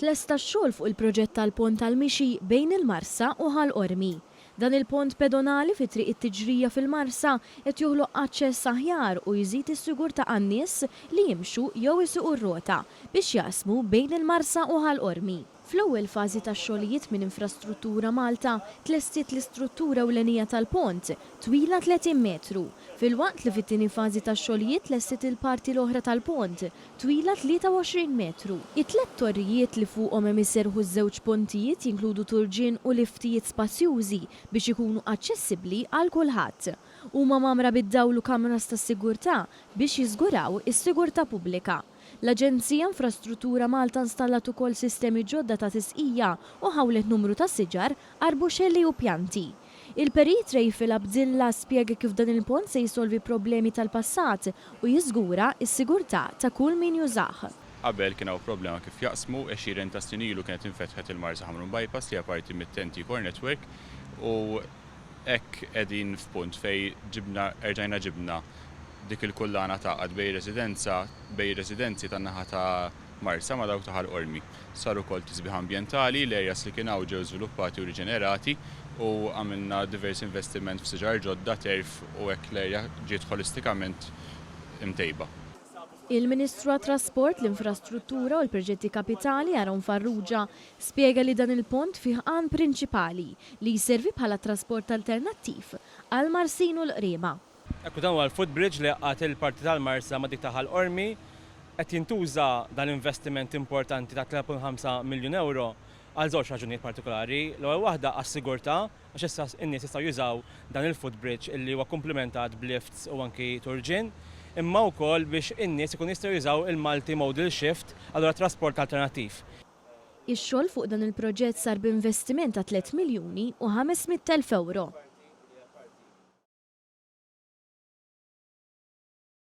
Tlesta x-xogħol fuq il-proġett tal-pont tal-mixi bejn il-Marsa u Ħal-Qormi. Dan il-pont pedonali fi triq it-Tiġrija fil-Marsa qed joħloq aċċess aħjar u jżid is-sigurtà għan-nies li jimxu jew isuqu r-rota biex jaqsmu bejn il-Marsa u Ħal-Qormi. Fl-ewwel fażi tax-xogħlijiet minn Infrastruttura Malta tlestiet l-istruttura ewlenija tal-pont twila 30 metru, filwaqt li fit-tieni fażi tax-xogħlijiet tlestiet il-parti l-oħra tal-pont twila 23 metru. It-tliet torrijiet li fuqhom hemm iserħu ż-żewġ pontijiet jinkludu turġien u liftijiet spazjużi biex ikunu aċċessibbli għal kulħadd. Huma magħmra bid-dawl u kameras tas-sigurtà biex jiżguraw is-sigurtà pubblika. L-Aġenzija Infrastruttura Malta installat ukoll sistemi ġodda ta' tisqija u ħawlet numru ta' siġar, arbuxelli u pjanti. Il-perit Rejfil Abdilla spjega kif dan il-pont se jsolvi problemi tal-passat u jiżgura s-sigurtà ta' kull min jużah. Qabel kien hawn problema kif jaqsmu 20 ta' snin ilu kienet infetħet il-Marsa Ħamrun bypass li hija parti mit-10 core network u hekk qegħdin f'punt fejn erġajna ġibna dik il-kullana taqgħod bej residenzi tan-naħa ta' Marsa ma' dawk ta' Ħal-Qormi. Saru wkoll tisbieħ ambjentali l-areas li kien hawn ġew żviluppati u riġenerati u għamilna diversi investiment f'siġar ġodda terf u hekk l-area ġiet holistikament imtejba. Il-Ministru għat-Trasport, l-Infrastruttura u l-Proġetti Kapitali Aron Farrugia spjega li dan il-pont fih għan prinċipali li jservi bħala trasport alternattiv għal Marsin u l-Qriema. Ekku dan huwa l-footbridge li għat il-parti tal-Marsa ma' dik ta' Ħal-Qormi qed jintuża dan investiment importanti ta' 3.5 miljun euro għal żewġ raġunijiet partikolari. L-ewwel waħda għas-sigurtà għax issa n-nies jistgħu jużaw dan il-footbridge illi huwa komplementat b'lifts u anki turġien, imma wkoll biex in-nies ikun jistgħu jużaw il-multi-modal shift allura trasport alternattiv. Ix-xogħol fuq dan il-proġett sar b'investiment ta' 3 miljuni u 500,000 euro.